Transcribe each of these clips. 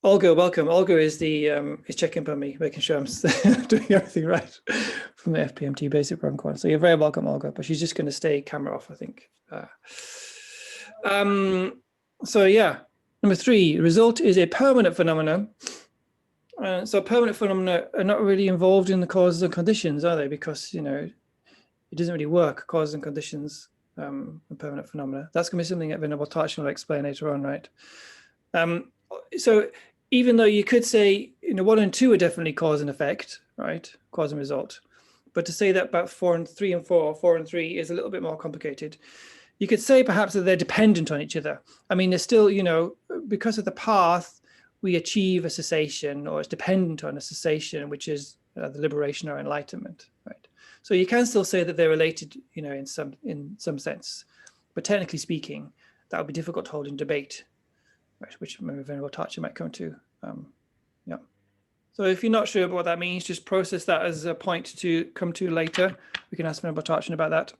Olga, welcome. Olga is the is checking on me, making sure I'm doing everything right from the FPMT basic program course. So you're very welcome, Olga, but she's just going to stay camera off, I think. So yeah, number 3, result is a permanent phenomenon. So permanent phenomena are not really involved in the causes and conditions, are they? Because, it doesn't really work, causes and conditions and permanent phenomena. That's going to be something that Venerable Tarchin will explain later on, right? So even though you could say, 1 and 2 are definitely cause and effect, right? Cause and result. But to say that about 4 and 3 and 4 and 3 is a little bit more complicated. You could say perhaps that they're dependent on each other. I mean, they're still, because of the path, we achieve a cessation, or it's dependent on a cessation, which is the liberation or enlightenment, right? So you can still say that they're related, in some sense. But technically speaking, that would be difficult to hold in debate, right, which maybe Venerable Tarchin might come to. Yeah. So if you're not sure about what that means, just process that as a point to come to later. We can ask Venerable Tarchin about that.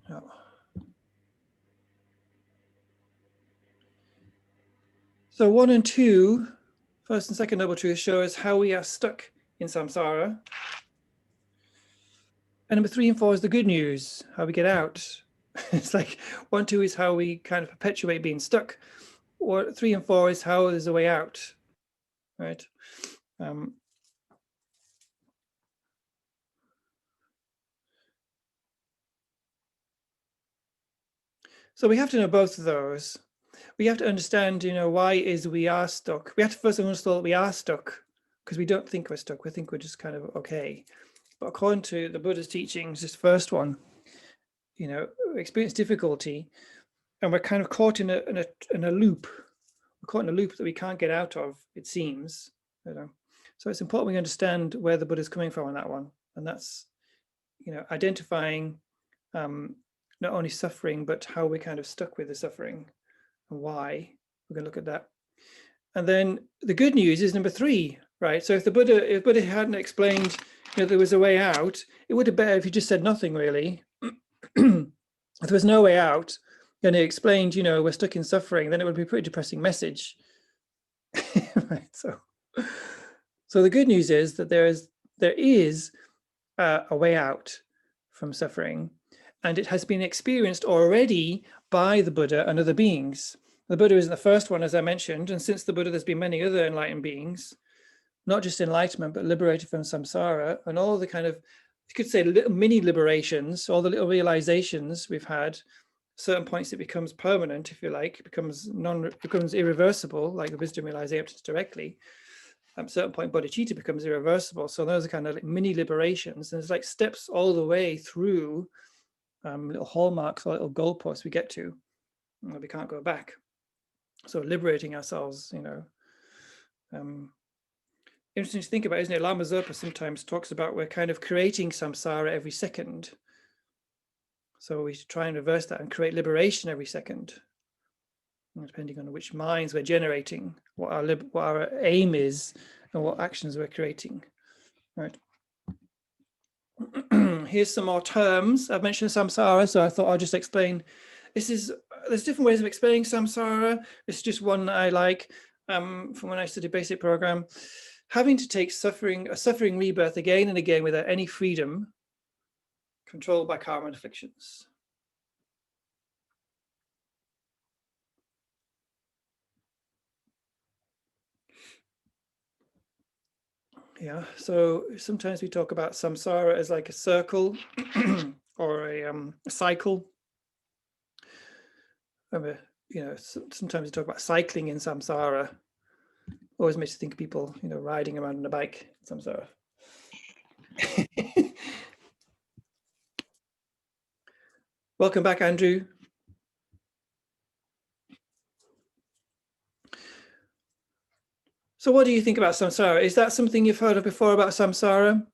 Yeah. So 1 and 2, first and second noble truths, show us how we are stuck in samsara. And number 3 and 4 is the good news, how we get out. It's like 1, 2 is how we kind of perpetuate being stuck. Or 3 and 4 is how there's a way out, right? So we have to know both of those. We have to understand, why is we are stuck. We have to first understand that we are stuck, because we don't think we're stuck. We think we're just kind of okay. But according to the Buddha's teachings, this first one, we experience difficulty, and we're kind of caught in a loop. We're caught in a loop that we can't get out of, it seems. So it's important we understand where the Buddha's coming from on that one, and that's identifying not only suffering, but how we're kind of stuck with the suffering and why. We're going to look at that. And then the good news is number 3, right? So if Buddha hadn't explained there was a way out, it would have been better if he just said nothing, really. If there was no way out, and he explained, we're stuck in suffering, then it would be a pretty depressing message. Right? So the good news is that there is a way out from suffering, and it has been experienced already by the Buddha and other beings. The Buddha isn't the first one, as I mentioned, and since the Buddha, there's been many other enlightened beings, not just enlightenment, but liberated from samsara, and all the kind of, you could say, little mini liberations, all the little realizations we've had. Certain points it becomes permanent, if you like, it becomes irreversible, like the wisdom realization directly. At a certain point, bodhicitta becomes irreversible. So those are kind of like mini liberations, and it's like steps all the way through, little hallmarks or little goalposts we get to, and we can't go back. So liberating ourselves, interesting to think about, isn't it? Lama Zopa sometimes talks about we're kind of creating samsara every second. So we should try and reverse that and create liberation every second, depending on which minds we're generating, what our aim is, and what actions we're creating. Right. Here's some more terms. I've mentioned samsara, so I thought I'll just explain. There's different ways of explaining samsara. It's just one that I like from when I studied basic program. Having to take a suffering rebirth again and again without any freedom, controlled by karma and afflictions. Yeah, so sometimes we talk about samsara as like a circle or a cycle. Sometimes we talk about cycling in samsara. Always makes you think of people, riding around on a bike in samsara. Welcome back, Andrew. So what do you think about samsara? Is that something you've heard of before about samsara?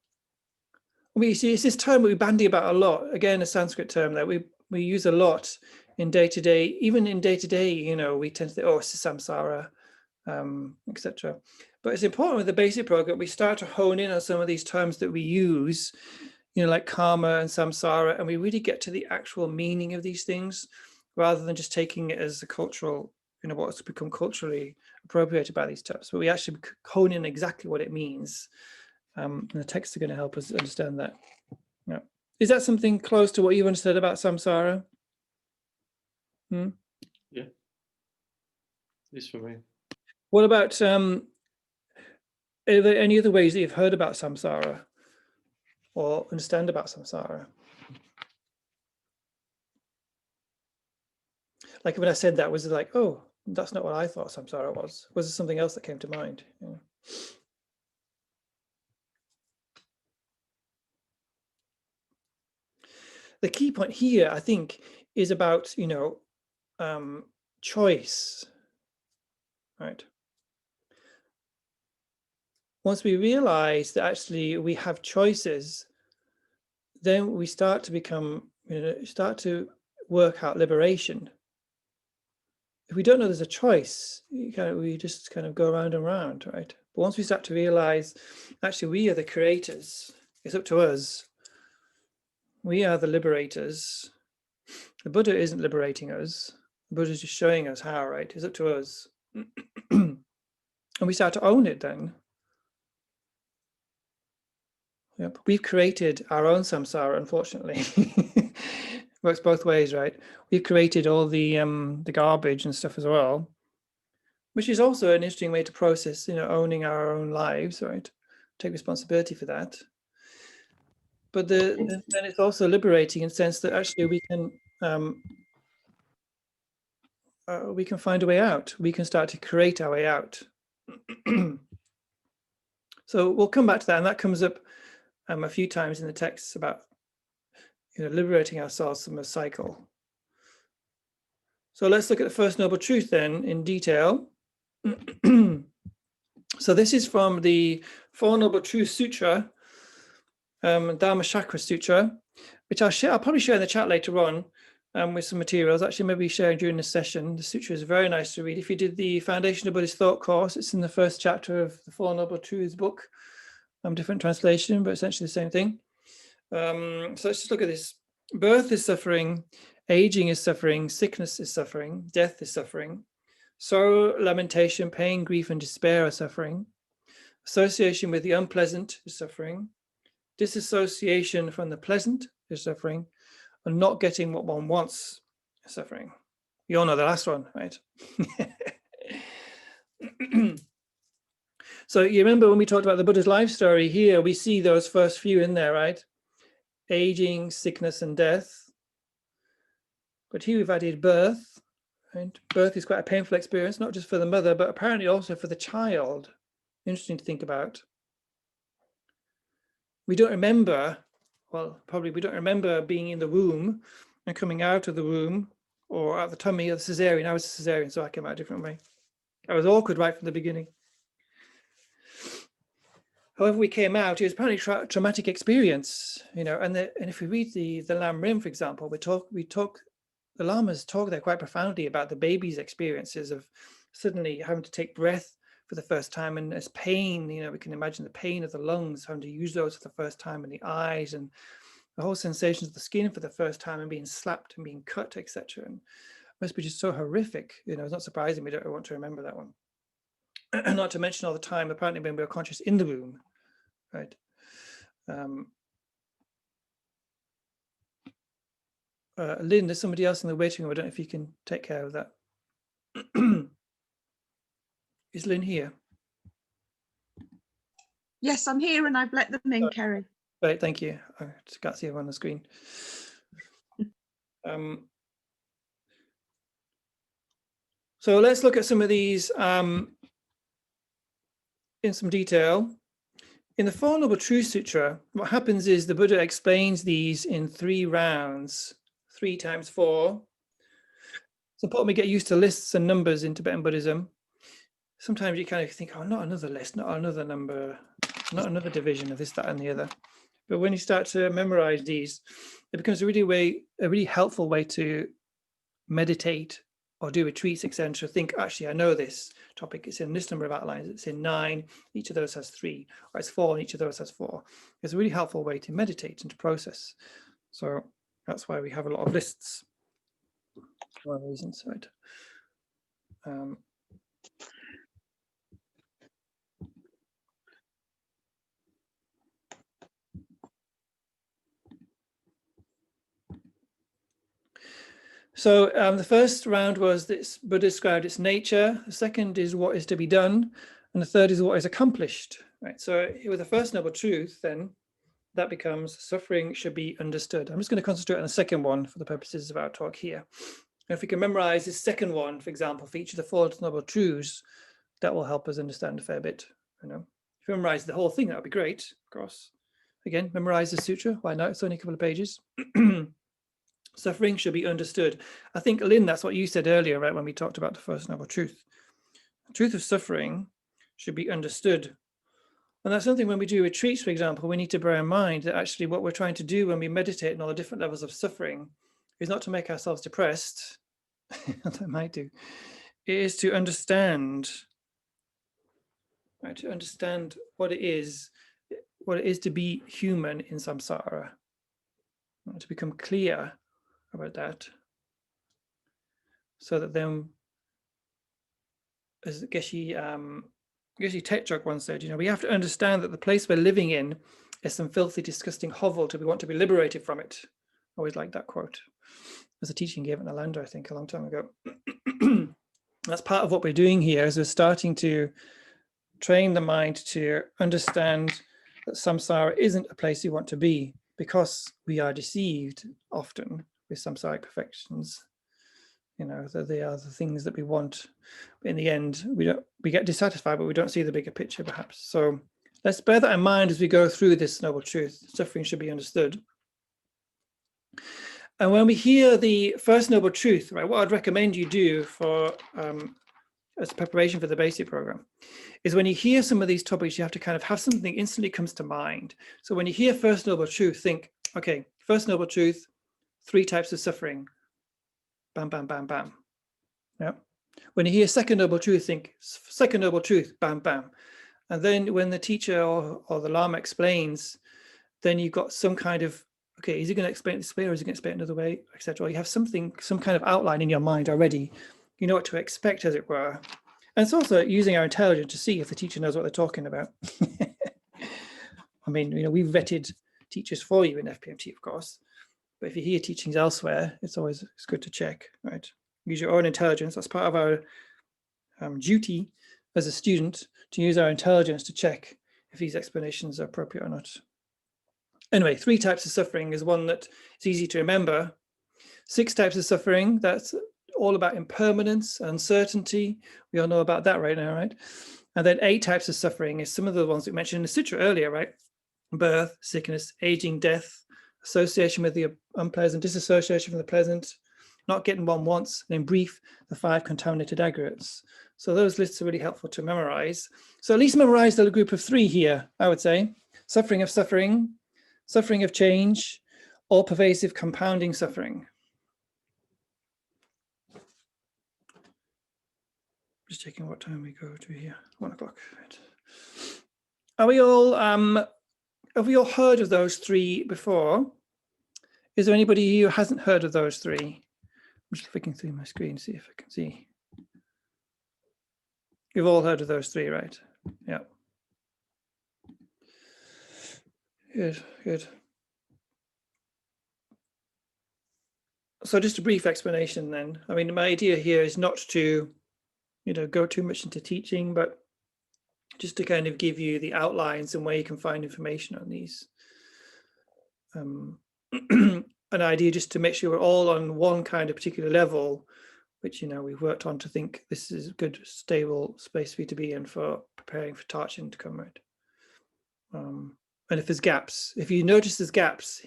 We see it's this term we bandy about a lot. Again, a Sanskrit term that we use a lot in day-to-day, even in day-to-day, we tend to think, oh, it's samsara, etc. But it's important with the basic program, we start to hone in on some of these terms that we use, like karma and samsara, and we really get to the actual meaning of these things, rather than just taking it as a cultural, what's become culturally appropriated by these texts, but we actually hone in exactly what it means. And the texts are going to help us understand that. Yeah. Is that something close to what you've understood about samsara? Yeah, it is for me. What about, are there any other ways that you've heard about samsara or understand about samsara? Like when I said that, was it like, oh, that's not what I thought samsara was? Was there something else that came to mind? Yeah. The key point here, I think, is about, choice, right? Once we realize that actually we have choices, then we start to become, start to work out liberation. If we don't know there's a choice, we just kind of go around and around, right? But once we start to realize, actually, we are the creators. It's up to us. We are the liberators. The Buddha isn't liberating us. The Buddha is just showing us how, right? It's up to us. And we start to own it then. Yep. We've created our own samsara, unfortunately. Works both ways, right? We've created all the garbage and stuff as well, which is also an interesting way to process, owning our own lives, right? Take responsibility for that. But then it's also liberating in the sense that actually we can find a way out. We can start to create our way out. So we'll come back to that, and that comes up a few times in the texts about liberating ourselves from a cycle. So let's look at the First Noble Truth then in detail. So this is from the Four Noble Truth Sutra, Dharma Chakra Sutra, which I'll probably share in the chat later on with some materials. Actually, maybe sharing during the session. The sutra is very nice to read. If you did the Foundation of Buddhist Thought course, it's in the first chapter of the Four Noble Truths book. Different translation, but essentially the same thing. So let's just look at this. Birth is suffering, aging is suffering, sickness is suffering, death is suffering. Sorrow, lamentation, pain, grief, and despair are suffering. Association with the unpleasant is suffering. Disassociation from the pleasant is suffering. And not getting what one wants is suffering. You all know the last one, right? So you remember when we talked about the Buddha's life story here, we see those first few in there, right? Aging, sickness, and death. But here we've added birth. Right? Birth is quite a painful experience, not just for the mother, but apparently also for the child. Interesting to think about. We don't remember, well, probably we don't remember being in the womb and coming out of the womb or out the tummy of the cesarean. I was a cesarean, so I came out a different way. I was awkward right from the beginning. However we came out, it was apparently a traumatic experience, and if we read the Lam Rim, for example, the Lamas talk there quite profoundly about the baby's experiences of suddenly having to take breath for the first time, and as pain, we can imagine the pain of the lungs, having to use those for the first time, and the eyes, and the whole sensations of the skin for the first time, and being slapped and being cut, etc. And it must be just so horrific. It's not surprising we don't want to remember that one. Not to mention all the time, apparently, when we were conscious in the womb, right? Lynn, there's somebody else in the waiting room. I don't know if you can take care of that. Is Lynn here? Yes, I'm here and I've let them in, Kerry. Great, thank you. I just can't see everyone on the screen. So let's look at some of these in some detail. In the Four Noble Truth Sutra, what happens is the Buddha explains these in 3 rounds, 3 times 4. It's important we get used to lists and numbers in Tibetan Buddhism. Sometimes you kind of think, oh, not another list, not another number, not another division of this, that, and the other. But when you start to memorize these, it becomes a really helpful way to meditate or do retreats, etc. Think, actually, I know this topic. It's in this number of outlines. It's in 9. Each of those has 3, or it's 4, and each of those has 4. It's a really helpful way to meditate and to process. So that's why we have a lot of lists. one reason, right? So the first round was this Buddha described its nature. The second is what is to be done. And the third is what is accomplished, right? So with the first noble truth, then that becomes suffering should be understood. I'm just going to concentrate on the second one for the purposes of our talk here. And if we can memorize this second one, for example, for each of the four noble truths, that will help us understand a fair bit. You know, if you memorize the whole thing, that would be great, of course. Again, memorize the sutra. Why not? It's only a couple of pages. Suffering should be understood. I think, Lynn, that's what you said earlier, right, when we talked about the first noble truth. The truth of suffering should be understood. And that's something when we do retreats, for example, we need to bear in mind that actually what we're trying to do when we meditate on all the different levels of suffering is not to make ourselves depressed, that might do. It is to understand, right, to understand what it is to be human in samsara, to become clear about that, so that then, as Geshe Techjok once said, you know, we have to understand that the place we're living in is some filthy, disgusting hovel till we want to be liberated from it. Always like that quote. There's a teaching given at Nalanda, I think, a long time ago. That's part of what we're doing here, is we're starting to train the mind to understand that samsara isn't a place we want to be, because we are deceived often with samsaric perfections. You know, that they are the things that we want. But in the end, we get dissatisfied, but we don't see the bigger picture, perhaps. So let's bear that in mind as we go through this noble truth. Suffering should be understood. And when we hear the first noble truth, right, what I'd recommend you do for as preparation for the basic program is when you hear some of these topics, you have to kind of have something instantly comes to mind. So when you hear first noble truth, think, okay, first noble truth, 3 types of suffering. Bam, bam, bam, bam. Yeah. When you hear second noble truth, think second noble truth, bam, bam. And then when the teacher or the Lama explains, then you've got some kind of, okay, is he going to explain it this way, or is he going to explain it another way, etc. You have something, some kind of outline in your mind already. You know what to expect, as it were. And it's also using our intelligence to see if the teacher knows what they're talking about. I mean, you know, we've vetted teachers for you in FPMT, of course. But if you hear teachings elsewhere, it's good to check, right? Use your own intelligence. That's part of our duty as a student, to use our intelligence to check if these explanations are appropriate or not. Anyway, 3 types of suffering is one that is easy to remember. 6 types of suffering, that's all about impermanence, uncertainty. We all know about that right now, right? And then 8 types of suffering is some of the ones we mentioned in the sutra earlier, right? Birth, sickness, aging, death, association with the unpleasant, disassociation from the pleasant, not getting one once, and in brief, the 5 contaminated aggregates. So those lists are really helpful to memorize. So at least memorize the group of 3 here, I would say. Suffering of suffering, suffering of change, all pervasive compounding suffering. Just checking what time we go to here. 1 o'clock. Right. Are we all, have we all heard of those 3 before? Is there anybody who hasn't heard of those 3? I'm just flicking through my screen to see if I can see. You've all heard of those 3, right? Yeah. Good, good. So just a brief explanation then. I mean, my idea here is not to, you know, go too much into teaching, but just to kind of give you the outlines and where you can find information on these. An idea just to make sure we're all on one kind of particular level, which, you know, we've worked on to think this is a good, stable space for you to be in for preparing for Tarchin to come, right? And if there's gaps, if you notice there's gaps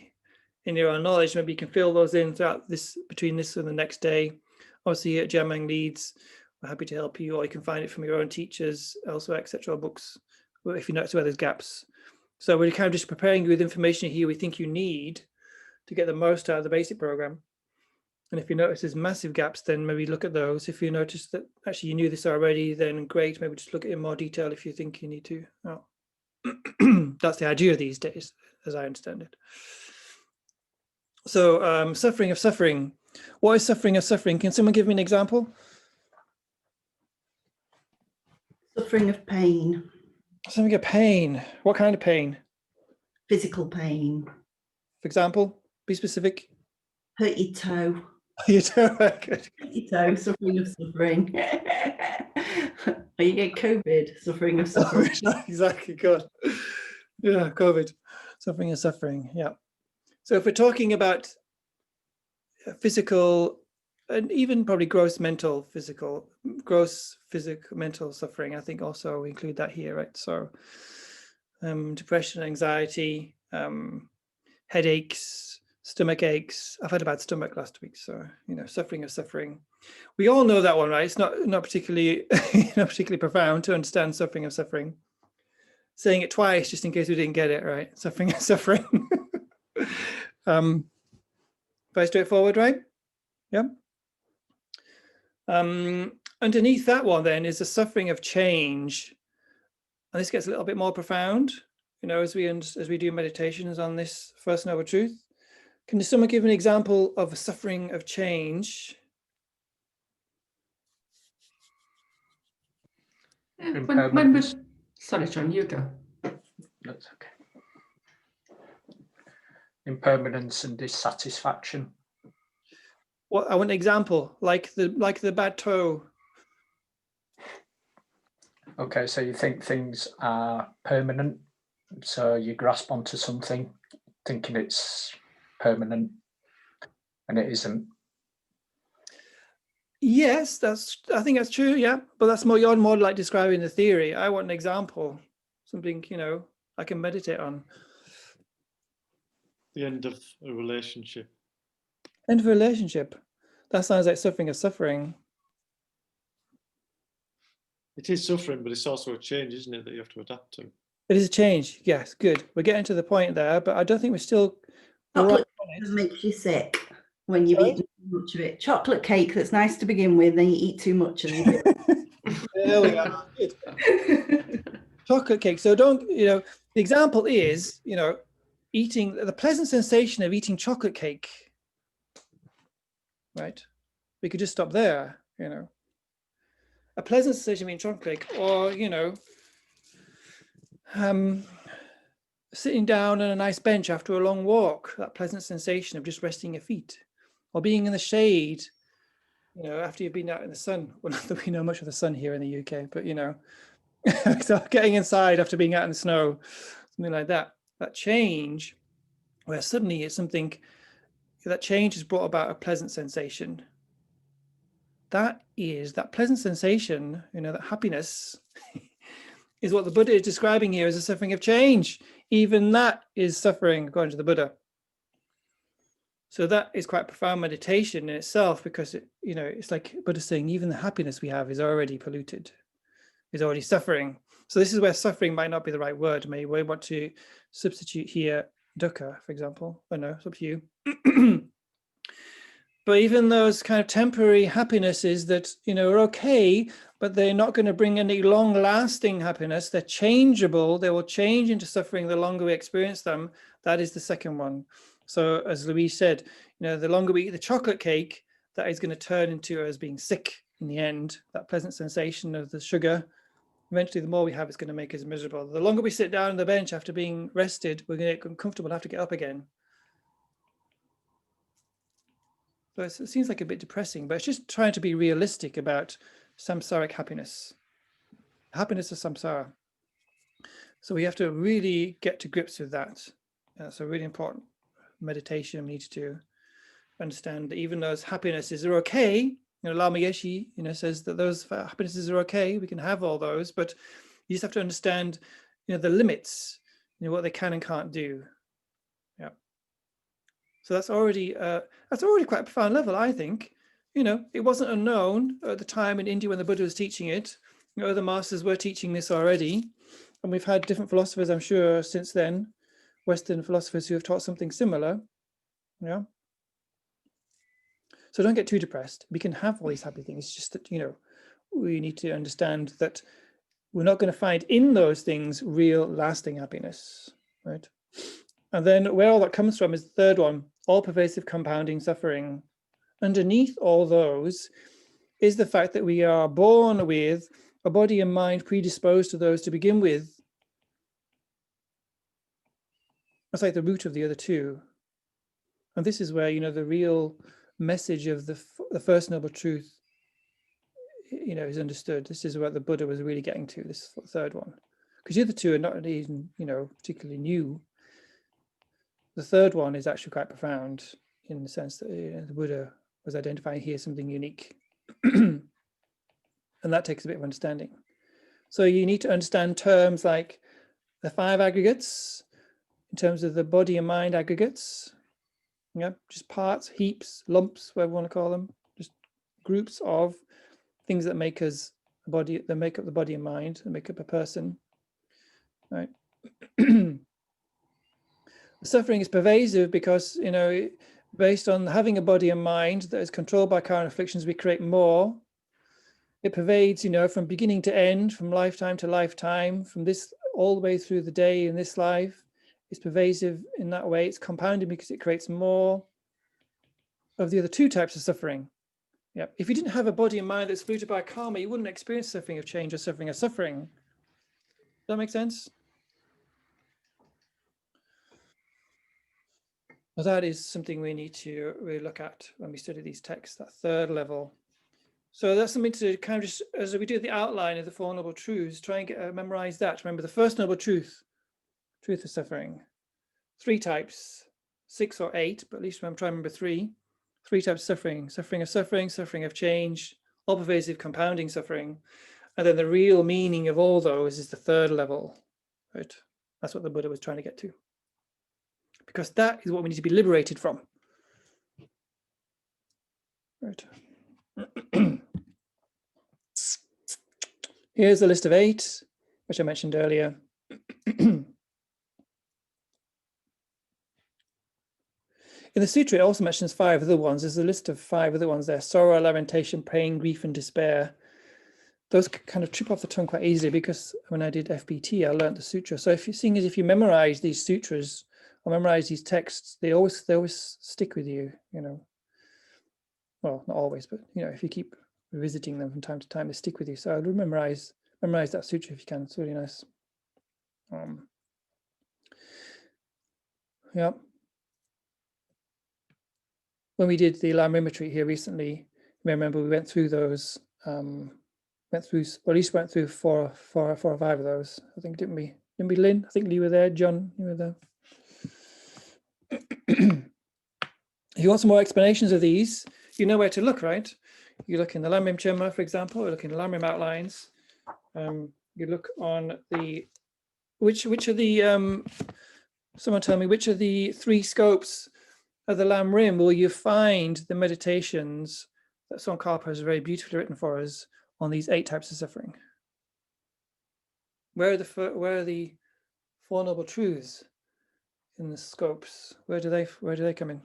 in your own knowledge, maybe you can fill those in throughout this, between this and the next day. Obviously at Jamyang Leeds, we're happy to help you, or you can find it from your own teachers elsewhere, etc. books, if you notice where there's gaps. So we're kind of just preparing you with information here we think you need to get the most out of the basic program. And if you notice there's massive gaps, then maybe look at those. If you notice that actually you knew this already, then great, maybe just look at it in more detail if you think you need to. Oh. That's the idea these days, as I understand it. So suffering of suffering, What is suffering of suffering? Can someone give me an example? Suffering of pain, Suffering of pain. What kind of pain? physical pain. For example, be specific. Hurt your toe. You don't. Good. Hurt your toe, suffering of suffering. Or you get COVID, suffering of suffering. Exactly. Good. Yeah, COVID. Suffering of suffering. Yeah. So if we're talking about physical and even probably gross mental mental suffering, I think also we include that here, right? So depression, anxiety, headaches, stomach aches. I've had a bad stomach last week, so suffering of suffering. We all know that one, right? It's not particularly not particularly profound to understand suffering of suffering. Saying it twice just in case we didn't get it right. Suffering of suffering. Very straightforward, right? Yeah. Underneath that one then is the suffering of change, and this gets a little bit more profound, as we do meditations on this First Noble Truth. Can someone give an example of a suffering of change? Sorry, John, you go. That's okay. Impermanence and dissatisfaction. What I want an example, like the bad toe. Okay, so you think things are permanent, so you grasp onto something thinking it's permanent and it isn't. Yes, I think that's true, yeah, but that's you're more like describing the theory. I want an example, something I can meditate on. The end of a relationship. End of a relationship. That sounds like suffering of suffering. It is suffering, but it's also a change, isn't it, that you have to adapt to? It is a change. Yes, good. We're getting to the point there, but I don't think we're still. Chocolate cake makes you sick when you've eaten too much of it. Chocolate cake that's nice to begin with, then you eat too much and you There we are. Good. Chocolate cake. So don't, the example is, eating the pleasant sensation of eating chocolate cake. Right? We could just stop there, A pleasant sensation of eating chocolate cake, or, sitting down on a nice bench after a long walk, that pleasant sensation of just resting your feet, or being in the shade, after you've been out in the sun. Well, not that we know much of the sun here in the UK, but so getting inside after being out in the snow, something like that. That change, where suddenly it's something that change has brought about a pleasant sensation. That pleasant sensation, that happiness is what the Buddha is describing here as a suffering of change. Even that is suffering, according to the Buddha. So that is quite profound meditation in itself, because it's like Buddha saying even the happiness we have is already polluted, is already suffering. So this is where suffering might not be the right word. Maybe we want to substitute here dukkha, for example. I know, it's up to you. But even those kind of temporary happinesses that, are okay, but they're not going to bring any long-lasting happiness. They're changeable. They will change into suffering the longer we experience them. That is the second one. So as Louise said, the longer we eat the chocolate cake, that is going to turn into us being sick in the end. That pleasant sensation of the sugar. Eventually, the more we have, it's going to make us miserable. The longer we sit down on the bench after being rested, we're going to get uncomfortable and have to get up again. So it seems like a bit depressing, but it's just trying to be realistic about samsaric happiness. Happiness is samsara. So we have to really get to grips with that. That's a really important meditation. We need to understand that even those happinesses are okay. Lama Yeshe, says that those happinesses are okay. We can have all those, but you just have to understand, the limits, what they can and can't do. Yeah. So that's already quite a profound level, I think. It wasn't unknown at the time in India when the Buddha was teaching it. Other masters were teaching this already, and we've had different philosophers, I'm sure, since then, Western philosophers who have taught something similar. Yeah. So don't get too depressed. We can have all these happy things. It's just that, we need to understand that we're not going to find in those things real lasting happiness, right? And then where all that comes from is the third one, all pervasive compounding suffering. underneath all those is the fact that we are born with a body and mind predisposed to those to begin with. That's like the root of the other two. And this is where, you know, the real message of the First Noble Truth, you know, is understood. This is what the Buddha was really getting to, this third one. Because the other two are not even, you know, particularly new. The third one is actually quite profound in the sense that, you know, the Buddha was identifying here something unique. And that takes a bit of understanding. So you need to understand terms like the 5 aggregates in terms of the body and mind aggregates. Yeah, just parts, heaps, lumps, whatever you want to call them, just groups of things that make us a body, that make up the body and mind, that make up a person. Right. Suffering is pervasive because, you know, based on having a body and mind that is controlled by current afflictions, we create more. It pervades, you know, from beginning to end, from lifetime to lifetime, from this all the way through the day in this life. It's pervasive in that way. It's compounded because it creates more of the other two types of suffering. Yeah. If you didn't have a body and mind that's polluted by karma, you wouldn't experience suffering of change or suffering of suffering. Does that make sense? Well, that is something we need to really look at when we study these texts, that third level. So that's something to kind of just, as we do the outline of the Four Noble Truths, try and memorize that. Remember the first noble truth, truth of suffering. 3 types, 6 or 8, but at least I'm trying to remember 3. 3 types of suffering: suffering of suffering, suffering of change, all pervasive compounding suffering. And then the real meaning of all those is the third level, right? That's what the Buddha was trying to get to. Because that is what we need to be liberated from. Right. Here's the list of 8, which I mentioned earlier. In the sutra, it also mentions 5 other ones. There's a list of 5 other ones there: sorrow, lamentation, pain, grief, and despair. Those kind of trip off the tongue quite easily because when I did FBT, I learned the sutra. So if you're seeing as if you memorize these sutras or memorize these texts, they always stick with you, you know. Well, not always, but you know, if you keep revisiting them from time to time, they stick with you. So I would memorize that sutra if you can. It's really nice. Yeah. When we did the Lam Rim retreat here recently, you may remember we went through those. Went through 4 or 5 of those. I think, didn't we? Didn't we, Lynn? I think you were there. John, you were there. If you want some more explanations of these, you know where to look, right? You look in the Lam Rim Chenma, for example, or look in the Lam Rim outlines. You look on the which are the someone tell me which of the 3 scopes of the Lam Rim will you find the meditations that Tsongkhapa has very beautifully written for us on these 8 types of suffering? Where are the 4 noble truths in the scopes? Where do they come in?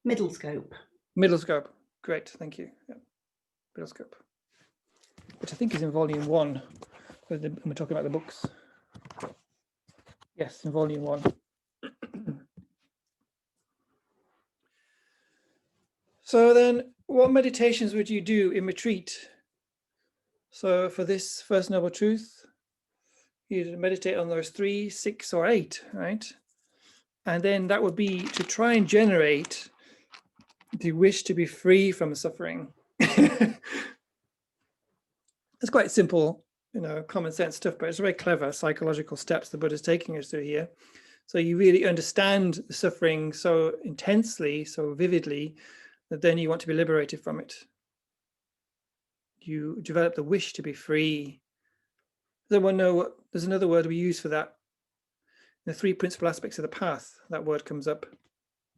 Middle scope. Middle scope. Great, thank you. Yeah. Middle scope, which I think is in volume 1 when we're talking about the books. Yes, in volume 1. So then what meditations would you do in retreat? So for this first noble truth, you'd meditate on those 3, 6, or 8, right? And then that would be to try and generate the wish to be free from suffering. It's quite simple, you know, common sense stuff, but it's very clever psychological steps the Buddha's taking us through here. So you really understand the suffering so intensely, so vividly, that then you want to be liberated from it. You develop the wish to be free. Does anyone know what, there's another word we use for that. The 3 principal aspects of the path, that word comes up.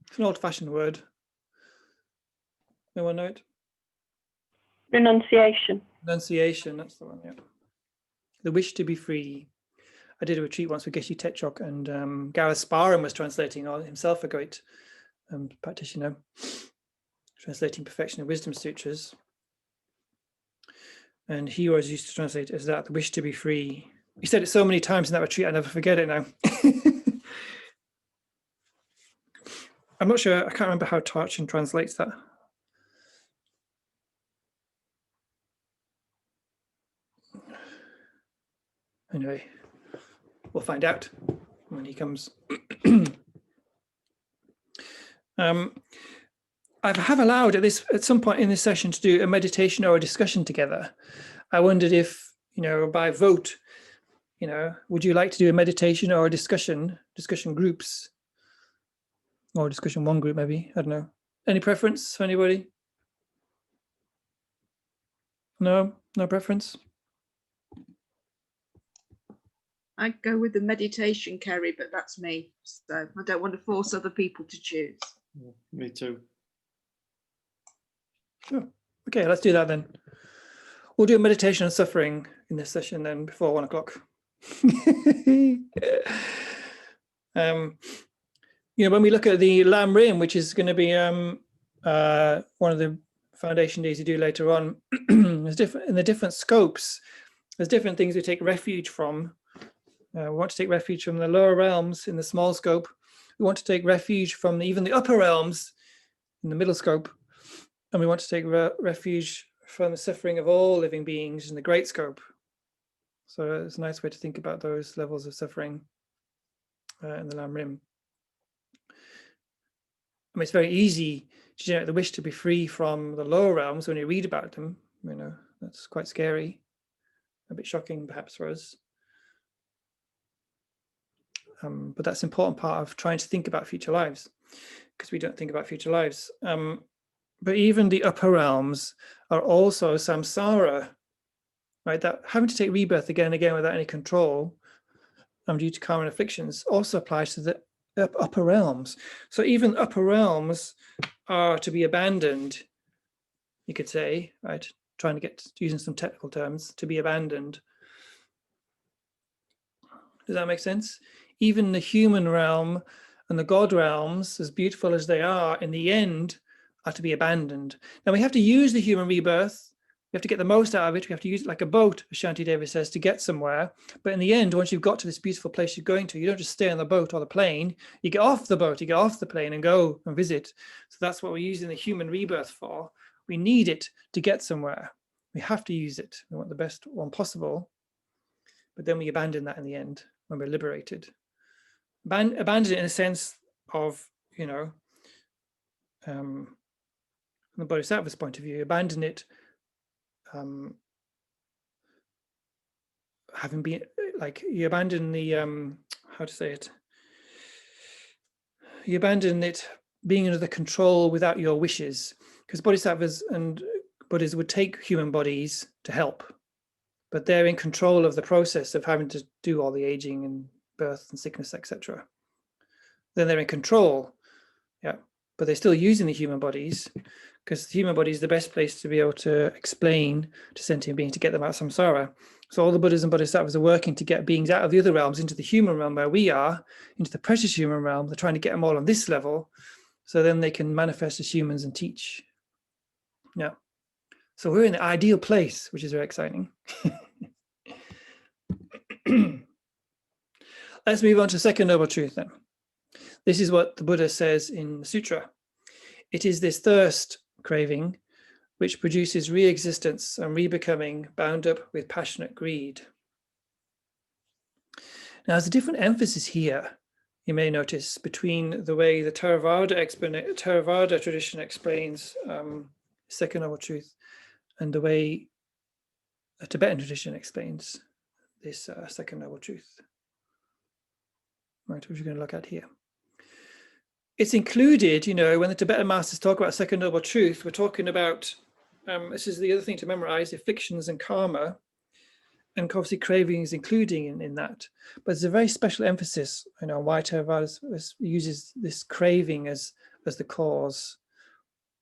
It's an old-fashioned word. No one know it? Renunciation. Renunciation, that's the one, yeah. The wish to be free. I did a retreat once with Geshe Tetschok, and Gareth Sparham was translating, himself a great practitioner, translating Perfection of Wisdom Sutras. And he always used to translate it as that, the wish to be free. He said it so many times in that retreat, I never forget it now. I'm not sure, I can't remember how Tarchin translates that. Anyway, we'll find out when he comes. I have allowed at some point in this session to do a meditation or a discussion together. I wondered if, by vote, would you like to do a meditation or a discussion groups, or discussion one group maybe? I don't know. Any preference for anybody? No preference. I go with the meditation, Kerry, but that's me. So I don't want to force other people to choose. Yeah, me too. Sure. Okay, let's do that then. We'll do a meditation on suffering in this session then before 1 o'clock. When we look at the Lam Rim, which is going to be one of the foundation days you do later on, there's in the different scopes, there's different things we take refuge from. We want to take refuge from the lower realms in the small scope. We want to take refuge from even the upper realms in the middle scope. And we want to take refuge from the suffering of all living beings in the great scope. So it's a nice way to think about those levels of suffering in the Lam Rim. I mean, it's very easy to generate the wish to be free from the lower realms when you read about them. That's quite scary, a bit shocking perhaps for us. But that's an important part of trying to think about future lives, because we don't think about future lives. But even the upper realms are also samsara, right? That having to take rebirth again and again without any control due to karma and afflictions also applies to the upper realms. So even upper realms are to be abandoned, you could say, right? Trying to get, using some technical terms, to be abandoned. Does that make sense? Even the human realm and the God realms, as beautiful as they are, in the end, are to be abandoned. Now we have to use the human rebirth. We have to get the most out of it. We have to use it like a boat, as Shanti Davis says, to get somewhere. But in the end, once you've got to this beautiful place you're going to, you don't just stay on the boat or the plane. You get off the boat, you get off the plane and go and visit. So that's what we're using the human rebirth for. We need it to get somewhere. We have to use it. We want the best one possible. But then we abandon that in the end when we're liberated. Abandon it in a sense of, from the Bodhisattva's point of view, abandon it having been, like, you abandon the, how to say it? You abandon it being under the control without your wishes, because Bodhisattvas and Buddhas would take human bodies to help, but they're in control of the process of having to do all the aging and birth and sickness, etc. Then they're in control, yeah, but they're still using the human bodies, because the human body is the best place to be able to explain to sentient beings to get them out of samsara. So all the Buddhas and Bodhisattvas are working to get beings out of the other realms into the human realm where we are, into the precious human realm. They're trying to get them all on this level, so then they can manifest as humans and teach. Yeah. So we're in the ideal place, which is very exciting. Let's move on to the second noble truth then. This is what the Buddha says in the sutra. It is this thirst craving which produces re-existence and re-becoming bound up with passionate greed. Now, there's a different emphasis here, you may notice, between the way the Theravada tradition explains second noble truth and the way the Tibetan tradition explains this second noble truth. Right, which we're going to look at here. It's included, when the Tibetan masters talk about second noble truth, we're talking about, this is the other thing to memorize, afflictions and karma, and obviously craving is including in that. But there's a very special emphasis, why Theravada uses this craving as the cause.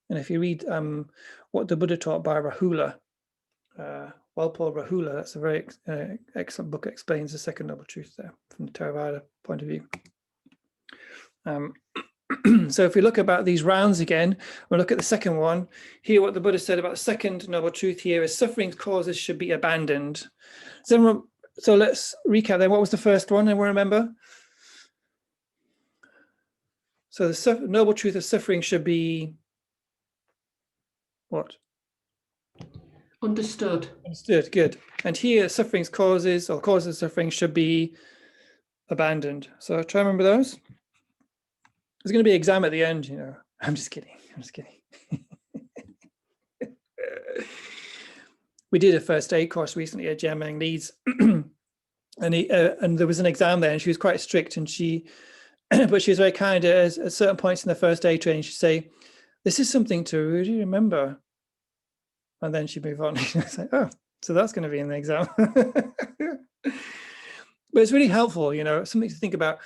And if you read what the Buddha taught by Rahula, Walpole Rahula, that's a very excellent book, explains the second noble truth there from the Theravada point of view. So if we look about these rounds again, we'll look at the second one. Here, what the Buddha said about the second noble truth here is suffering causes should be abandoned. So let's recap then. What was the first one? Anyone remember? So the noble truth of suffering should be what? Understood. Understood, good. And here, suffering's causes or causes of suffering should be abandoned. So try and remember those. There's going to be an exam at the end, you know. I'm just kidding. I'm just kidding. We did a first aid course recently at Jamyang Leeds, and there was an exam there, and she was quite strict, and but she was very kind. At certain points in the first aid training, she'd say, "This is something to really remember," and then she'd move on. It's like, oh, so that's going to be in the exam. But it's really helpful, you know, something to think about.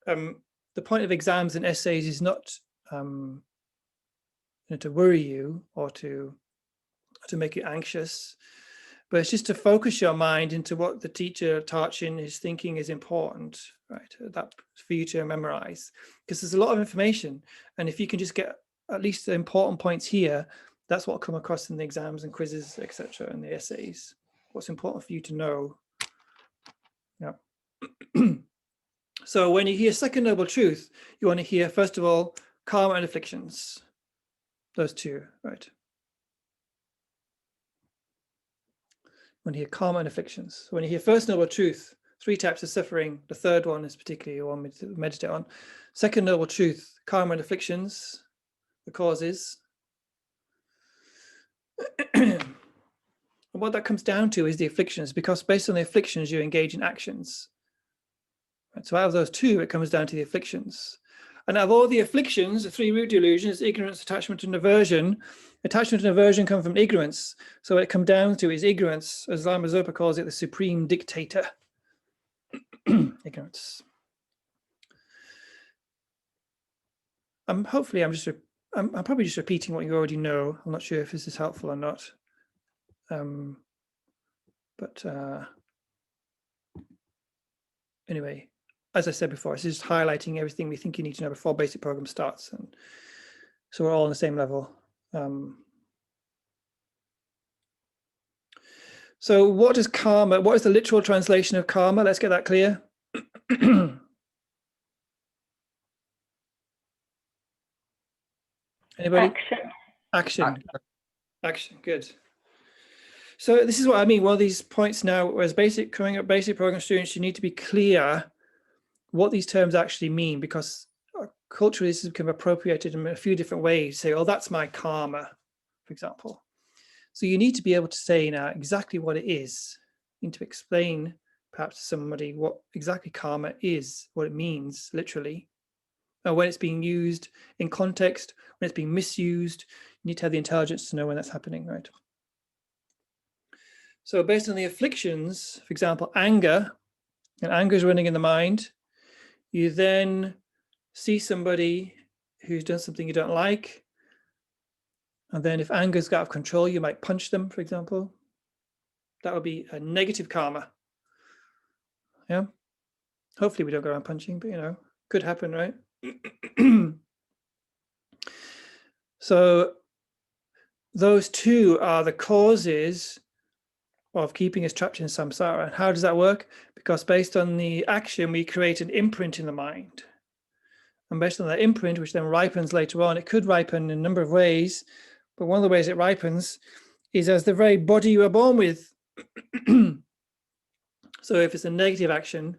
The point of exams and essays is not you know, to worry you or to make you anxious, but it's just to focus your mind into what the teacher Tarchin is thinking is important, right? That for you to memorize, because there's a lot of information, and if you can just get at least the important points here, that's what will come across in the exams and quizzes, etc., and the essays. What's important for you to know. Yeah. So when you hear second noble truth, you want to hear, first of all, karma and afflictions. Those two, right? When you hear karma and afflictions. When you hear first noble truth, 3 types of suffering. The third one is particularly you want me to meditate on. Second noble truth, karma and afflictions, the causes. And what that comes down to is the afflictions, because based on the afflictions, you engage in actions. Right, so out of those 2, it comes down to the afflictions. And out of all the afflictions, the 3 root delusions, ignorance, attachment, and aversion. Attachment and aversion come from ignorance. So what it comes down to is ignorance, as Lama Zopa calls it, the supreme dictator. Ignorance. I'm probably just repeating what you already know. I'm not sure if this is helpful or not. Anyway, as I said before, this is just highlighting everything we think you need to know before basic program starts, and so we're all on the same level. So what is karma? What is the literal translation of karma? Let's get that clear. Anybody? Action. Good. So this is what I mean. One of these points now, as coming up basic program students, you need to be clear what these terms actually mean, because culturally this has become appropriated in a few different ways. Say, oh, that's my karma, for example. So you need to be able to say now exactly what it is. You need to explain perhaps to somebody what exactly karma is, what it means literally, and when it's being used in context, when it's being misused. You need to have the intelligence to know when that's happening, right? So based on the afflictions, for example, anger, and anger is running in the mind, you then see somebody who's done something you don't like, and then if anger's got out of control, you might punch them, for example. That would be a negative karma. Yeah. Hopefully we don't go around punching, but you know, could happen, right? So those 2 are the causes of keeping us trapped in samsara. And how does that work? Because based on the action, we create an imprint in the mind. And based on that imprint, which then ripens later on, it could ripen in a number of ways. But one of the ways it ripens is as the very body you are born with. So if it's a negative action,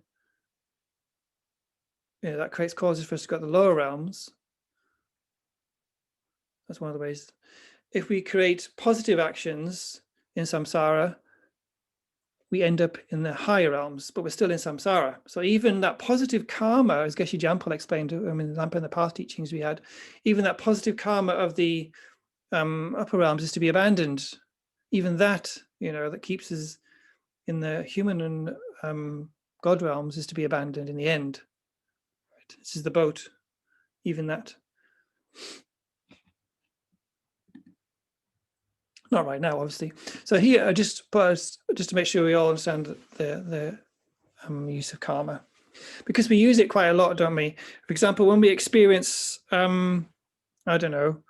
you know, that creates causes for us to go to the lower realms. That's one of the ways. If we create positive actions in samsara, we end up in the higher realms, but we're still in samsara. So even that positive karma, as Geshe Jampal explained, I mean, in the past teachings we had, even that positive karma of the upper realms is to be abandoned. Even that, you know, that keeps us in the human and God realms is to be abandoned in the end. Right? This is the boat, even that. Not right now, obviously. So here, I just to make sure we all understand the use of karma, because we use it quite a lot, don't we? For example, when we experience, I don't know,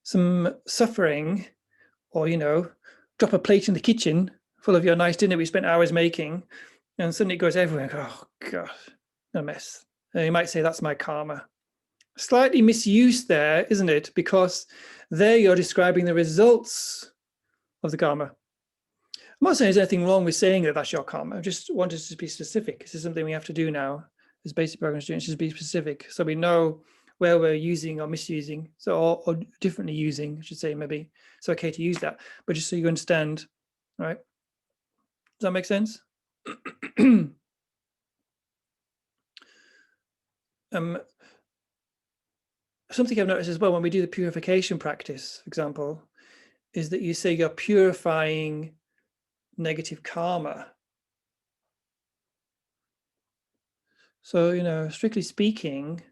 some suffering, or, you know, drop a plate in the kitchen full of your nice dinner we spent hours making, and suddenly it goes everywhere. Oh God, a mess. And you might say that's my karma. slightly misused there, isn't it? Because there you're describing the results of the karma. I'm not saying there's anything wrong with saying that that's your karma. I just wanted to be specific. This is something we have to do now as basic program students, just be specific, so we know where we're using or misusing, so or differently using, I should say. Maybe it's okay to use that, but just so you understand, right? Does that make sense? Something I've noticed as well when we do the purification practice, for example, is that you say you're purifying negative karma. So, you know, strictly speaking,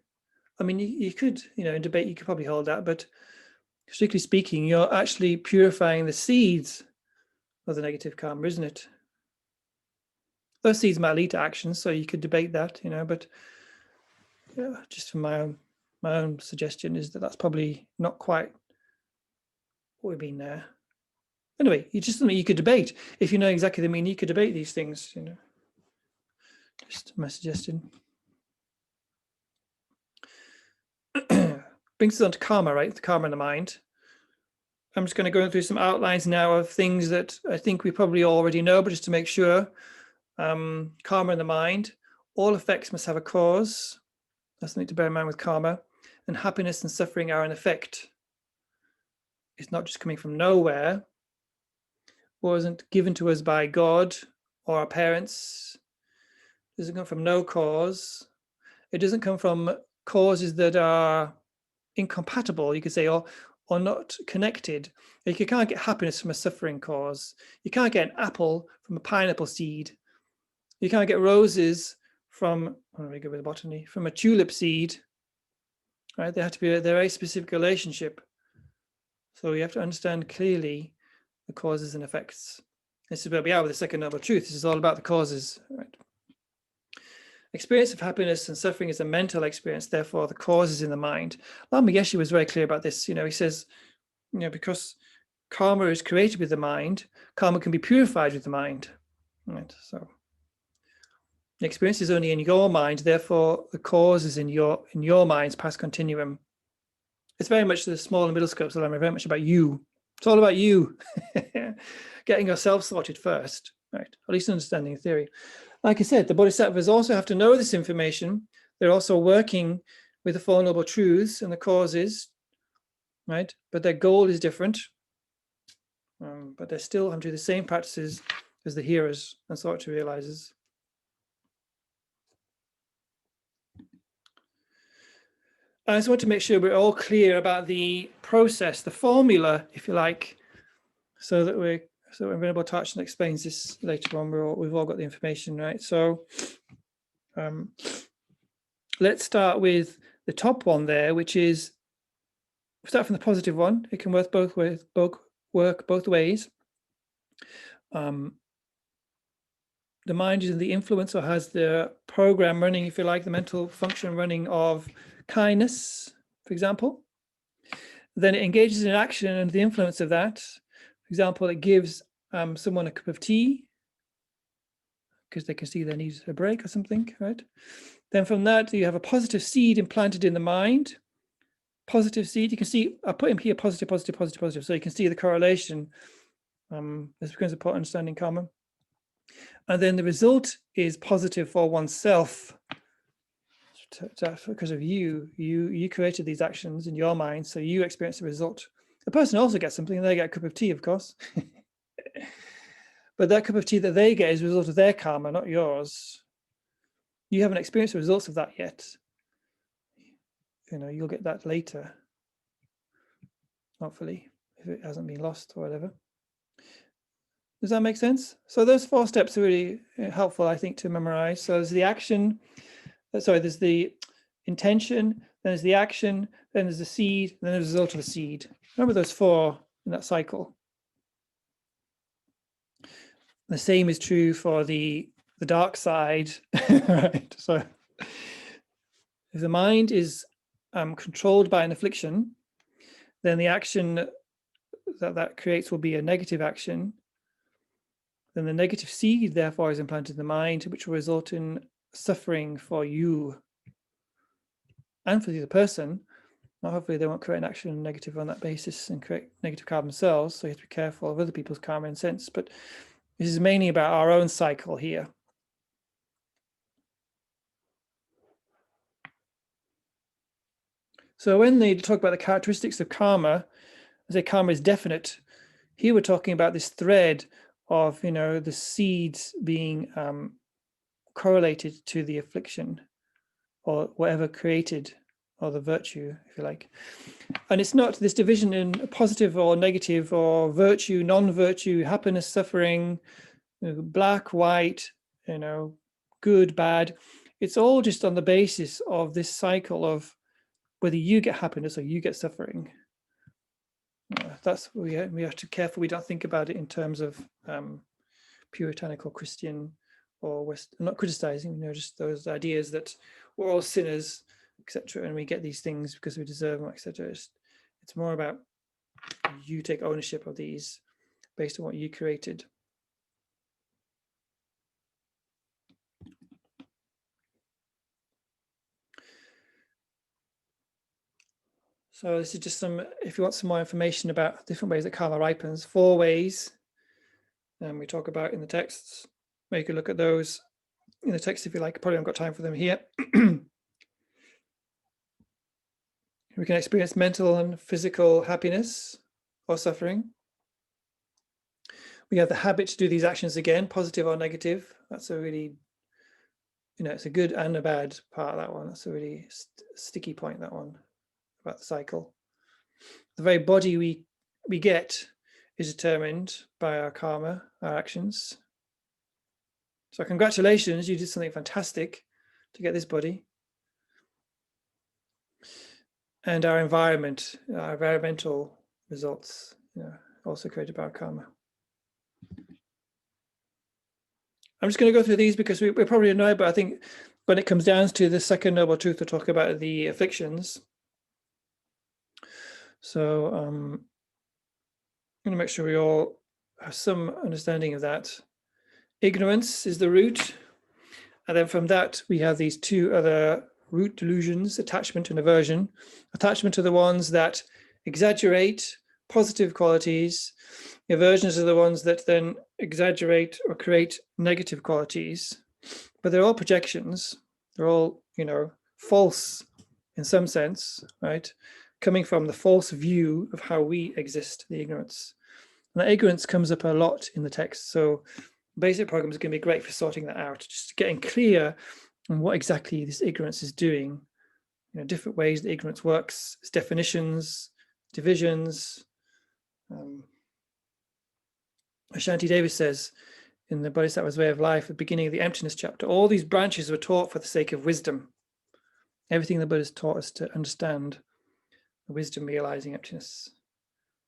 I mean, you could, you know, in debate, you could probably hold that, but strictly speaking, you're actually purifying the seeds of the negative karma, isn't it? Those seeds might lead to actions, so you could debate that, you know, but yeah, just from my own suggestion is that that's probably not quite what we mean there. Anyway, it's just something you could debate. If you know exactly the meaning, you could debate these things, you know. Just my suggestion. Brings us on to karma, right? The karma in the mind. I'm just going to go through some outlines now of things that I think we probably already know, but just to make sure. Karma in the mind. All effects must have a cause. That's something to bear in mind with karma. And happiness and suffering are an effect. It's not just coming from nowhere. Wasn't given to us by God or our parents. It doesn't come from no cause. It doesn't come from causes that are incompatible, you could say, or not connected. Like you can't get happiness from a suffering cause. You can't get an apple from a pineapple seed. You can't get roses from, I'm very good with botany, from a tulip seed, right? They have to be a very specific relationship. So you have to understand clearly the causes and effects. This is where we are with the second noble truth. This is all about the causes, right? Experience of happiness and suffering is a mental experience, therefore the cause is in the mind. Lama Geshe was very clear about this. You know, he says, you know, because karma is created with the mind, karma can be purified with the mind, right? So the experience is only in your mind, therefore the cause is in your mind's past continuum. It's very much the small and middle scopes of Lama, very much about you. It's all about you, getting yourself sorted first, right? At least understanding the theory. Like I said, the Bodhisattvas also have to know this information. They're also working with the Four Noble Truths and the causes, right? But their goal is different. But they're still having to do the same practices as the hearers and Sartre realizes. I just want to make sure we're all clear about the process, the formula, if you like, so that we're Venerable Tarchin explains this later on. We've all got the information, right? So let's start with the top one there, which is, start from the positive one. It can work both ways. The mind is in the influence or has the program running, if you like, the mental function running of kindness, for example. Then it engages in action under the influence of that. For example, it gives someone a cup of tea because they can see they need a break or something, right? Then from that, you have a positive seed implanted in the mind. Positive seed, you can see, I put him here, positive, positive, positive, positive. So you can see the correlation. This becomes important understanding karma. And then the result is positive for oneself. Because of you created these actions in your mind, so you experience the result. The person also gets something, and they get a cup of tea, of course. But that cup of tea that they get is a result of their karma, not yours. You haven't experienced the results of that yet. You know, you'll get that later, hopefully, if it hasn't been lost or whatever. Does that make sense? So those 4 steps are really helpful, I think, to memorize. So there's the action, there's the intention, then there's the action, then there's the seed, then there's the result of the seed. Remember those 4 in that cycle. The same is true for the dark side, right? So if the mind is controlled by an affliction, then the action that creates will be a negative action. Then the negative seed, therefore, is implanted in the mind, which will result in suffering for you. and for the other person. Now, hopefully they won't create an action negative on that basis and create negative karma themselves. So you have to be careful of other people's karma in a sense. But this is mainly about our own cycle here. So when they talk about the characteristics of karma, they say karma is definite. Here we're talking about this thread of, the seeds being correlated to the affliction or whatever created, or the virtue, if you like. And it's not this division in positive or negative or virtue, non-virtue, happiness, suffering, black, white, good, bad. It's all just on the basis of this cycle of whether you get happiness or you get suffering. That's we have to be careful we don't think about it in terms of puritanical Christian or West. I'm not criticizing, just those ideas that we're all sinners, etc., and we get these things because we deserve them, etc. It's more about you take ownership of these based on what you created. So this is just if you want some more information about different ways that karma ripens, 4 ways, and we talk about in the texts. You can look at those in the text if you like. I probably haven't got time for them here. We can experience mental and physical happiness or suffering. We have the habit to do these actions again, positive or negative. That's a really, it's a good and a bad part of that one. That's a really sticky point, that one, about the cycle. The very body we get is determined by our karma, our actions. So congratulations, you did something fantastic to get this body. And our environment, our environmental results, also created by our karma. I'm just going to go through these because we probably know, but I think when it comes down to the second noble truth, we'll talk about the afflictions. So I'm going to make sure we all have some understanding of that. Ignorance is the root. And then from that, we have these 2 other root delusions, attachment and aversion. Attachment are the ones that exaggerate positive qualities. Aversions are the ones that then exaggerate or create negative qualities. But they're all projections. They're all, false in some sense, right? Coming from the false view of how we exist, the ignorance. And that ignorance comes up a lot in the text. So basic program is going to be great for sorting that out, just getting clear on what exactly this ignorance is doing, different ways the ignorance works, its definitions, divisions. Ashanti Davis says in the Bodhisattva's Way of Life, at the beginning of the emptiness chapter, all these branches were taught for the sake of wisdom. Everything the Buddha taught us to understand, the wisdom realizing emptiness,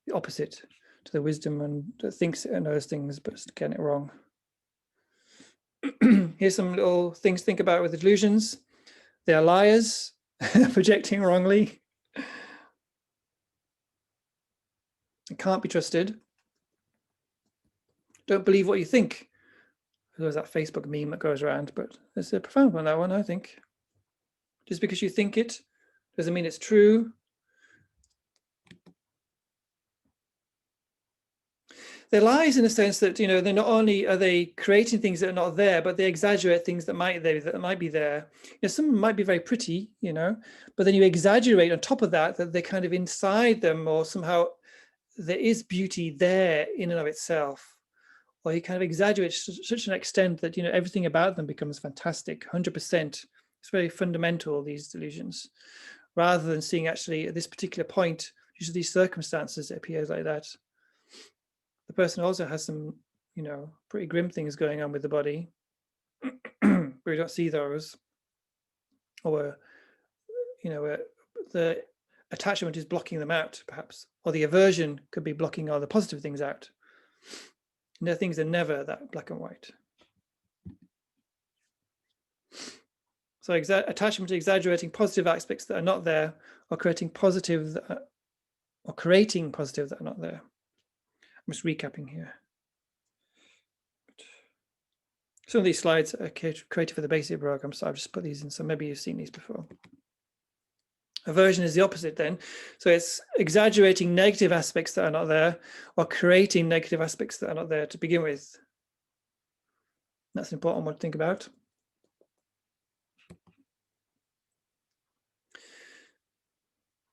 the opposite to the wisdom and that thinks it knows things but is getting it wrong. Here's some little things to think about with the delusions. They are liars, projecting wrongly. It can't be trusted. Don't believe what you think. There's that Facebook meme that goes around, but it's a profound one, that one, I think. Just because you think it doesn't mean it's true. They're lies in the sense that, they're not only are they creating things that are not there, but they exaggerate things that might be there. Some might be very pretty, but then you exaggerate on top of that they're kind of inside them, or somehow there is beauty there in and of itself. Or you kind of exaggerate to such an extent that, everything about them becomes fantastic, 100%. It's very fundamental, these delusions, rather than seeing actually at this particular point, due to these circumstances, it appears like that. The person also has some, pretty grim things going on with the body. We don't see those. Or, where the attachment is blocking them out, perhaps. Or the aversion could be blocking all the positive things out. Things are never that black and white. So attachment to exaggerating positive aspects that are not there, or creating positive that are not there. I'm just recapping here. Some of these slides are created for the basic program, so I've just put these in, so maybe you've seen these before. Aversion is the opposite then. So it's exaggerating negative aspects that are not there, or creating negative aspects that are not there to begin with. That's an important one to think about.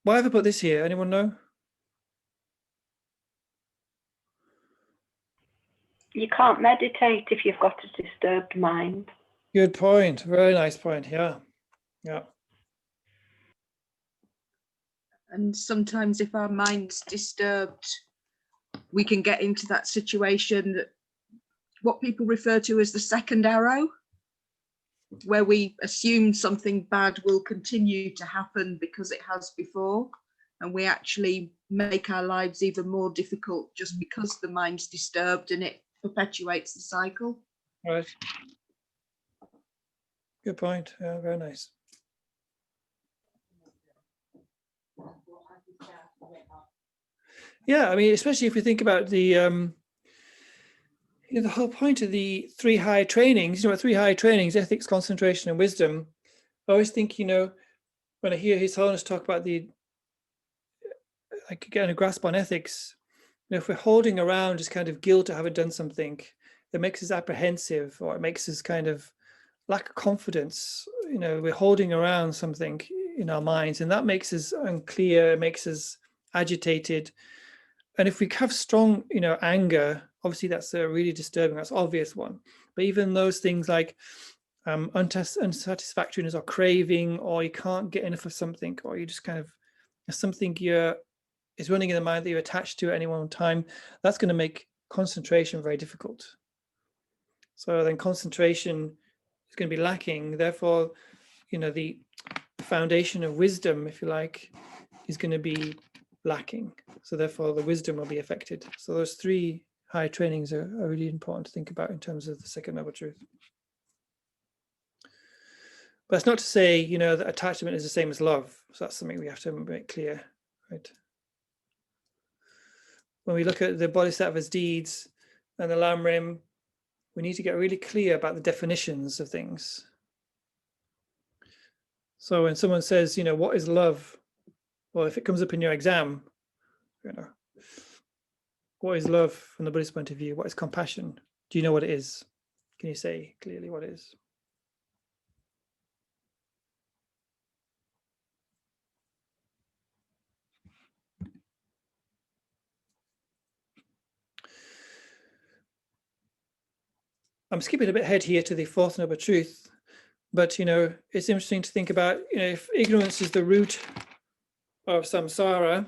Why have I put this here? Anyone know? You can't meditate if you've got a disturbed mind. Good point. Very nice point. Yeah. Yeah. And sometimes if our mind's disturbed, we can get into that situation that what people refer to as the second arrow, where we assume something bad will continue to happen because it has before, and we actually make our lives even more difficult just because the mind's disturbed, and it perpetuates the cycle. Right. Good point. Yeah, very nice. Yeah, I mean, especially if we think about the the whole point of the 3 high trainings, 3 high trainings, ethics, concentration, and wisdom. I always think, when I hear His Holiness talk about like getting a grasp on ethics, if we're holding around just kind of guilt to haven't done something, it makes us apprehensive, or it makes us kind of lack of confidence. We're holding around something in our minds, and that makes us unclear, it makes us agitated. And if we have strong, anger, obviously that's a really disturbing, that's obvious one. But even those things like unsatisfactoriness or craving, or you can't get enough of something, or you just kind of, something is running in the mind that you're attached to at any one time, that's going to make concentration very difficult. So then concentration is going to be lacking. Therefore, the foundation of wisdom, if you like, is going to be lacking. So therefore the wisdom will be affected. So those 3 high trainings are really important to think about in terms of the second noble truth. But it's not to say, that attachment is the same as love. So that's something we have to make clear, right? When we look at the Bodhisattva's deeds and the Lamrim, we need to get really clear about the definitions of things. So when someone says, what is love? Well, if it comes up in your exam, what is love from the Buddhist point of view? What is compassion? Do you know what it is? Can you say clearly what it is? I'm skipping a bit ahead here to the 4th noble truth, but it's interesting to think about, if ignorance is the root of samsara,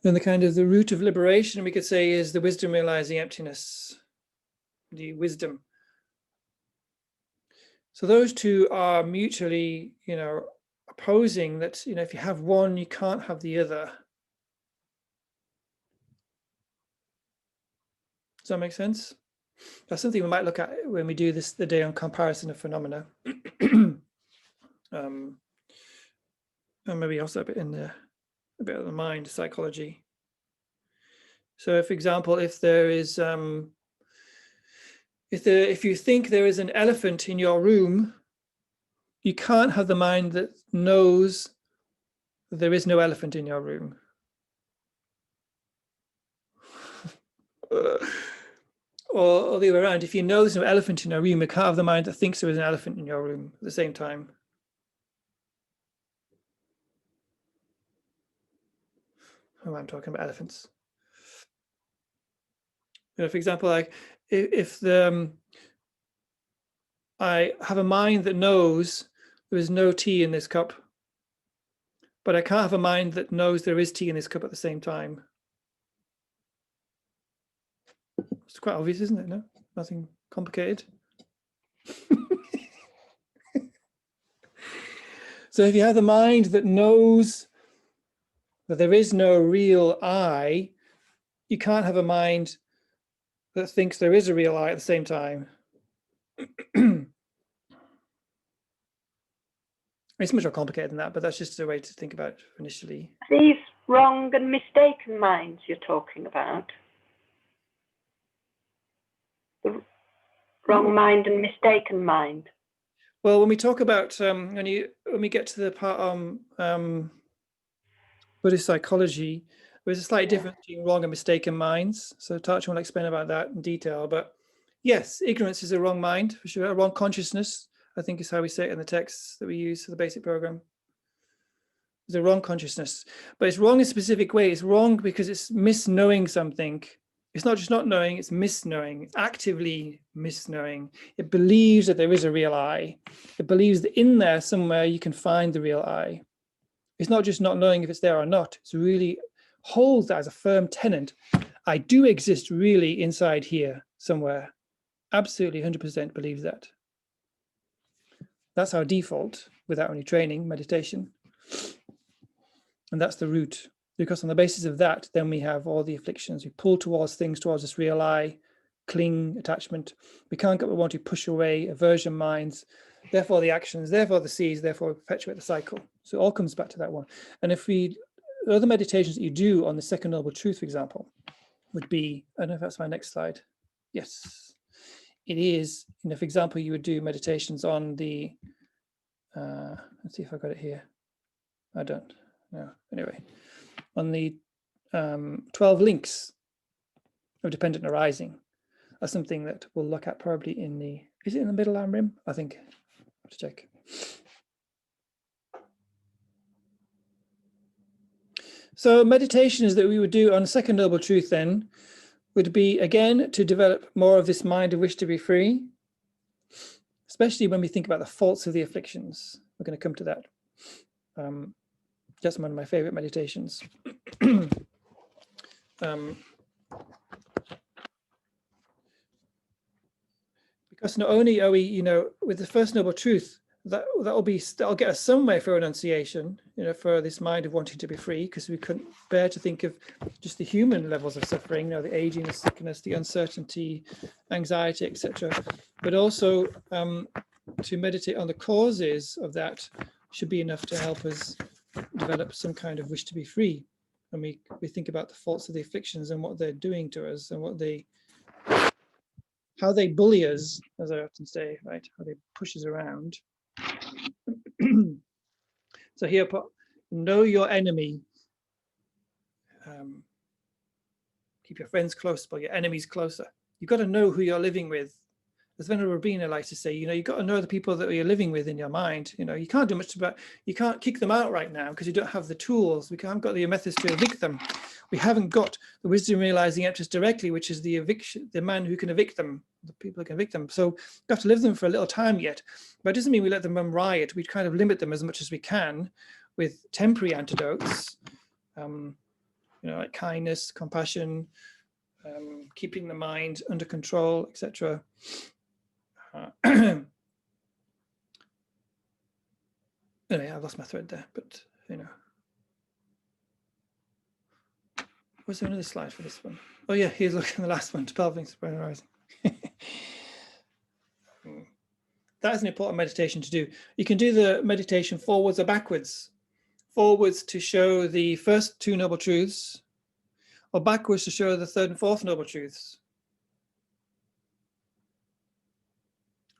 then the root of liberation, we could say, is the wisdom realizing emptiness, the wisdom. So those 2 are mutually, opposing, that, if you have one, you can't have the other. Does that make sense? That's something we might look at when we do the day on comparison of phenomena. And maybe also a bit of the mind, psychology. So, for example, if there is, if you think there is an elephant in your room, you can't have the mind that knows that there is no elephant in your room. Or the other way around, if you know there's no elephant in your room, you can't have the mind that thinks there is an elephant in your room at the same time. Oh, I'm talking about elephants. For example, like if I have a mind that knows there is no tea in this cup, but I can't have a mind that knows there is tea in this cup at the same time. It's quite obvious, isn't it? No, nothing complicated. So if you have the mind that knows that there is no real I, you can't have a mind that thinks there is a real I at the same time. It's much more complicated than that, but that's just a way to think about it initially. These wrong and mistaken minds you're talking about. The wrong mind and mistaken mind. Well, when we talk about when we get to the part on Buddhist psychology, there's a slight difference between wrong and mistaken minds. So Tarchin will explain about that in detail. But yes, ignorance is a wrong mind for sure. A wrong consciousness, I think, is how we say it in the texts that we use for the basic program. It's a wrong consciousness, but it's wrong in a specific way. It's wrong because it's misknowing something. It's not just not knowing, it's misknowing, actively misknowing. It believes that there is a real I. It believes that in there somewhere you can find the real I. It's not just not knowing if it's there or not. It's really holds that as a firm tenet. I do exist really inside here somewhere. Absolutely 100% believes that. That's our default without any training, meditation. And that's the root. Because on the basis of that, then we have all the afflictions. We pull towards things, towards this real I, cling, attachment. We can't get what we want to, push away, aversion minds, therefore the actions, therefore the seeds, therefore we perpetuate the cycle. So it all comes back to that one. And if we, other meditations that you do on the second noble truth, for example, would be, I don't know if that's my next slide. Yes, it is. You know, for example, you would do meditations on the, let's see if I got it here. I don't know. Anyway, on the 12 links of dependent arising. That's something that we'll look at probably in the, is it in the middle arm rim? I think, I'll have to check. So meditations that we would do on the second noble truth then would be, again, to develop more of this mind of wish to be free, especially when we think about the faults of the afflictions. We're going to come to that. That's one of my favorite meditations. Because not only are we, you know, with the first noble truth, that'll get us somewhere for renunciation, you know, for this mind of wanting to be free, because we couldn't bear to think of just the human levels of suffering, you know, the aging, the sickness, the uncertainty, anxiety, etc. But also to meditate on the causes of that should be enough to help us develop some kind of wish to be free. And we think about the faults of the afflictions and what they're doing to us and what they, how they bully us, as I often say, right? How they push us around. So here, know your enemy. Keep your friends close, but your enemies closer. You've got to know who you're living with. As Venerable Rabina likes to say, you know, you've got to know the people that you're living with in your mind. You know, you can't do much about, you can't kick them out right now because you don't have the tools. We haven't got the methods to evict them. We haven't got the wisdom realizing emptiness directly, which is the eviction, the man who can evict them, the people who can evict them. So we have to live with them for a little time yet. But it doesn't mean we let them run riot. We kind of limit them as much as we can with temporary antidotes, you know, like kindness, compassion, keeping the mind under control, etc. Anyway, I've lost my thread there, but you know. Was there another slide for this one? Oh yeah, here's looking at the last one, 12 links of arising. That is an important meditation to do. You can do the meditation forwards or backwards. Forwards to show the first two noble truths, or backwards to show the third and fourth noble truths.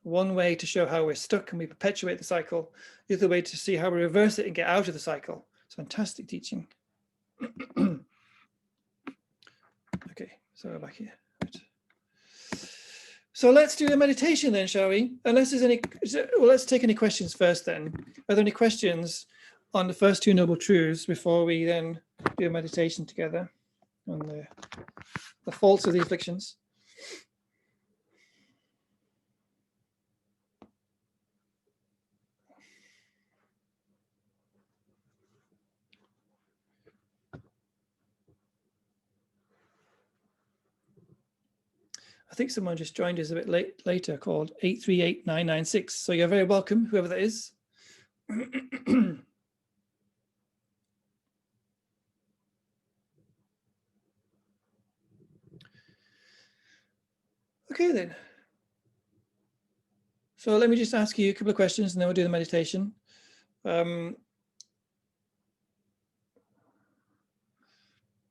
One way to show how we're stuck and we perpetuate the cycle. The other way to see how we reverse it and get out of the cycle. It's fantastic teaching. Okay, so we're back here. Right. So let's do a meditation then, shall we? Unless there's any, well, let's take any questions first then. Are there any questions on the first two noble truths before we then do a meditation together on the faults of the afflictions? I think someone just joined us a bit later called 838996. So you're very welcome, whoever that is. Okay then. So let me just ask you a couple of questions and then we'll do the meditation.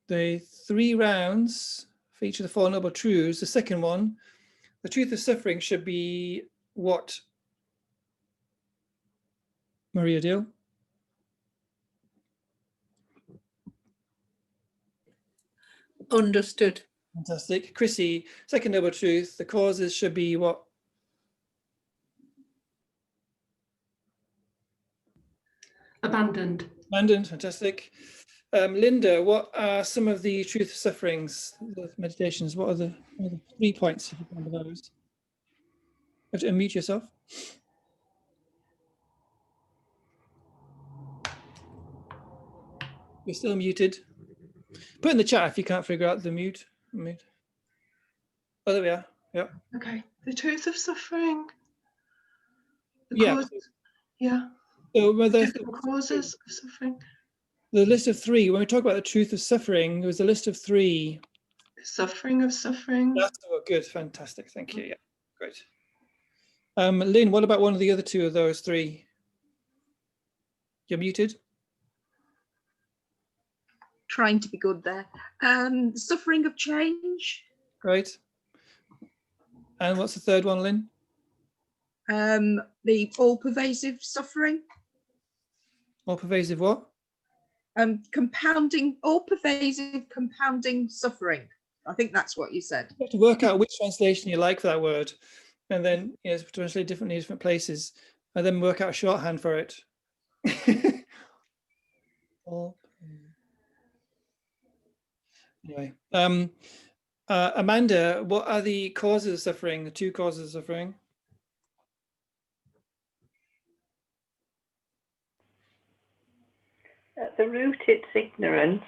The 3 rounds for each of the 4 noble truths. The second one, the truth of suffering should be what Maria Deal. Understood. Fantastic. Chrissy, second noble truth, the causes should be what? Abandoned. Abandoned. Fantastic. Linda, what are some of the truth of sufferings, the meditations? What are the 3 points if you remember those? You have to unmute yourself. You're still muted. Put in the chat if you can't figure out the mute. Oh, there we are. Yep. Okay. The truth of suffering. The Yeah. cause, yeah. So Different causes of suffering. the list of 3, when we talk about the truth of suffering, it was a list of 3. Suffering of suffering. That's good. Fantastic. Thank you. Yeah, great. Lynn, what about one of the other 2 of those 3? You're muted. Trying to be good there. Suffering of change. Great. And what's the third one, Lynn? The all-pervasive suffering. All pervasive what? Compounding, all-pervasive compounding suffering. I think that's what you said. You have to work out which translation you like for that word, and then translate differently in different places, and then work out a shorthand for it. Anyway, Amanda, what are the causes of suffering? The 2 causes of suffering? At the root, it's ignorance.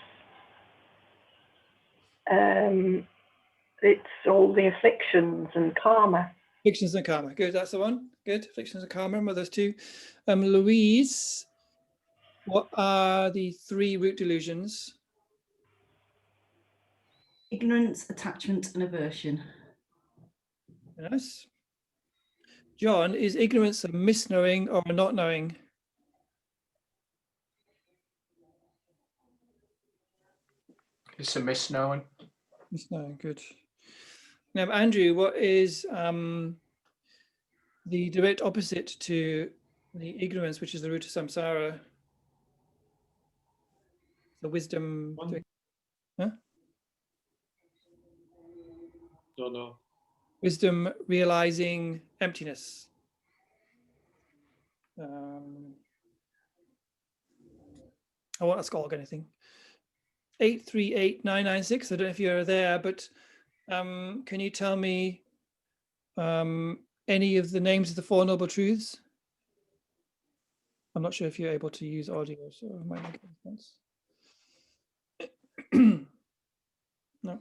It's all the afflictions and karma. Afflictions and karma. Good, that's the one. Good. Afflictions and karma. Remember those 2. Louise, what are the 3 root delusions? Ignorance, attachment, and aversion. Nice. John, is ignorance a misknowing or a not knowing? It's a misknowing. Misknowing, good. Now, Andrew, what is the direct opposite to the ignorance, which is the root of samsara? The wisdom. Huh? Don't know. Wisdom realizing emptiness. I won't ask Olga anything. 838996. I don't know if you're there, but can you tell me any of the names of the 4 noble truths? I'm not sure if you're able to use audio, so I might make a response. No.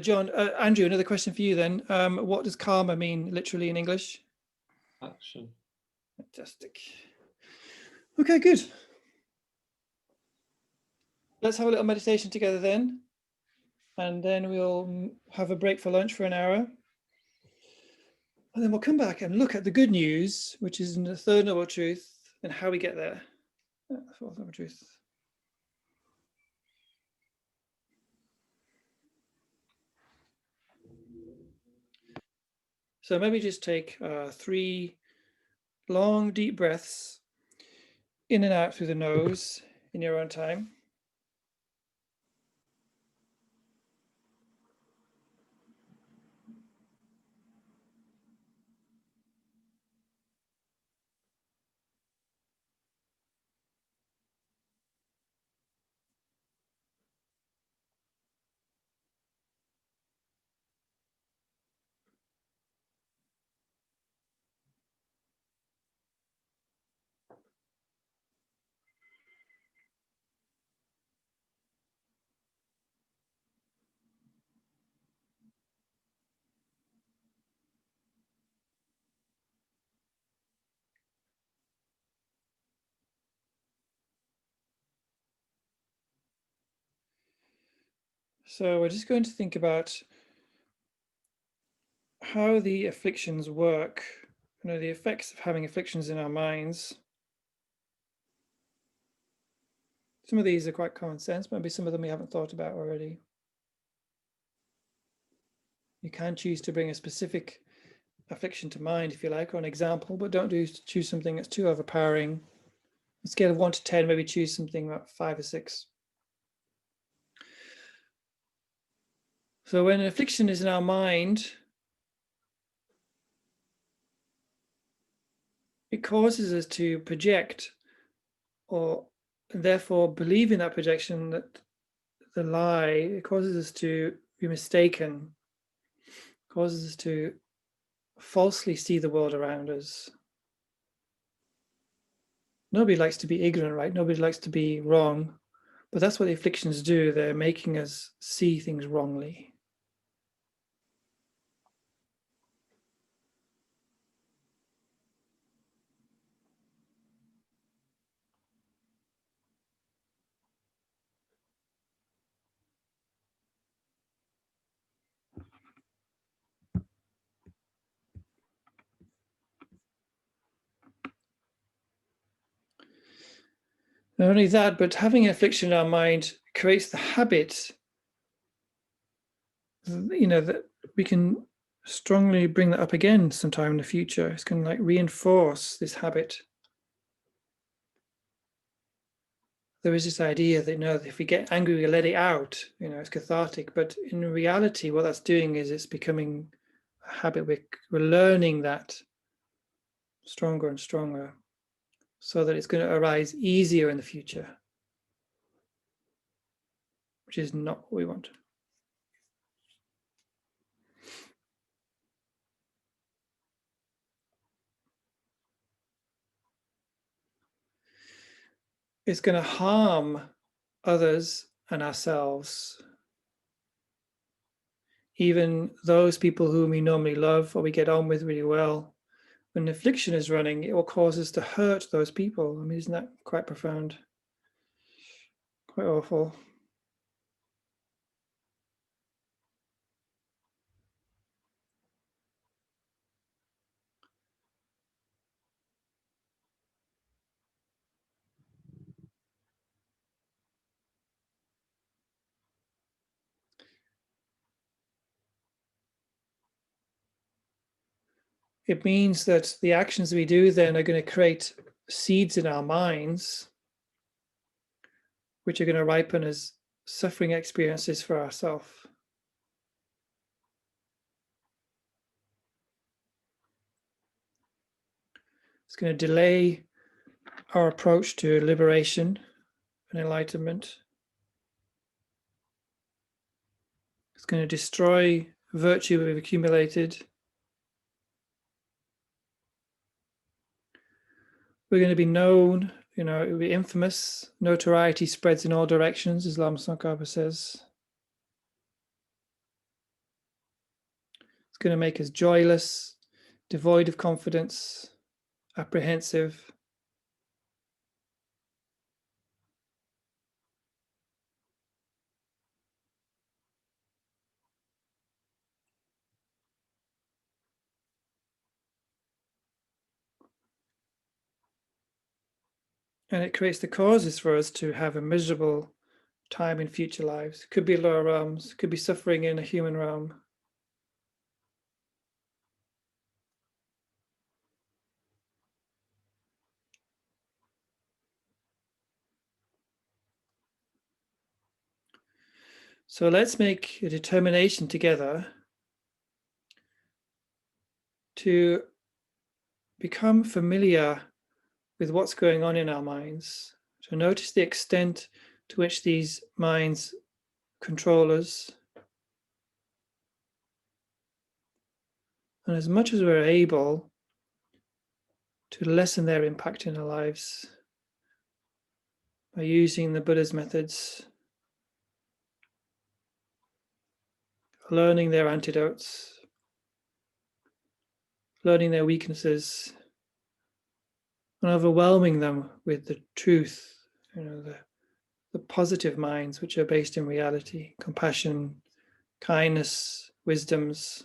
John, Andrew, another question for you then. What does karma mean literally in English? Action. Fantastic. Okay, good. Let's have a little meditation together then. And then we'll have a break for lunch for an hour. And then we'll come back and look at the good news, which is in the 3rd noble truth and how we get there. 4th noble truth. So maybe just take 3 long, deep breaths in and out through the nose in your own time. So we're just going to think about how the afflictions work, the effects of having afflictions in our minds. Some of these are quite common sense, maybe some of them we haven't thought about already. You can choose to bring a specific affliction to mind if you like, or an example, but don't choose something that's too overpowering. On a scale of 1 to 10, maybe choose something about 5 or 6. So when an affliction is in our mind, it causes us to project, or therefore believe in that projection, that the lie. It causes us to be mistaken, causes us to falsely see the world around us. Nobody likes to be ignorant, right? Nobody likes to be wrong, but that's what the afflictions do. They're making us see things wrongly. Not only that, but having an affliction in our mind creates the habit, that we can strongly bring that up again sometime in the future. It's going to like reinforce this habit. There is this idea that, if we get angry, we let it out, it's cathartic. But in reality, what that's doing is it's becoming a habit. We're learning that stronger and stronger, so that it's going to arise easier in the future, which is not what we want. It's going to harm others and ourselves, even those people whom we normally love or we get on with really well. When affliction is running, it will cause us to hurt those people. I mean, isn't that quite profound? Quite awful. It means that the actions we do then are going to create seeds in our minds, which are going to ripen as suffering experiences for ourselves. It's going to delay our approach to liberation and enlightenment. It's going to destroy virtue we've accumulated. We're going to be known, it will be infamous. Notoriety spreads in all directions, as Lama Tsongkhapa says. It's going to make us joyless, devoid of confidence, apprehensive. And it creates the causes for us to have a miserable time in future lives. It could be lower realms, it could be suffering in a human realm. So let's make a determination together to become familiar with what's going on in our minds, to notice the extent to which these minds control us. And as much as we're able, to lessen their impact in our lives by using the Buddha's methods, learning their antidotes, learning their weaknesses, and overwhelming them with the truth, the positive minds which are based in reality, compassion, kindness, wisdoms.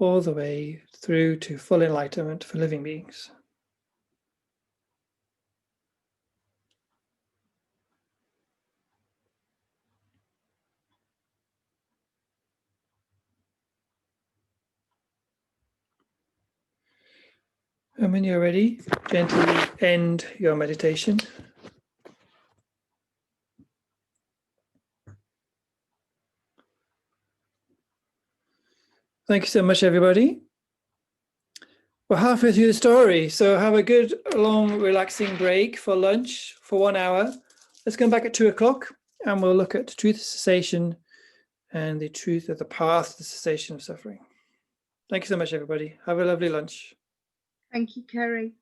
all the way through to full enlightenment for living beings. And when you're ready, gently end your meditation. Thank you so much, everybody. We're halfway through the story, so have a good, long, relaxing break for lunch for 1 hour. Let's come back at 2 o'clock and we'll look at truth of cessation and the truth of the path to the cessation of suffering. Thank you so much, everybody. Have a lovely lunch. Thank you, Kerry.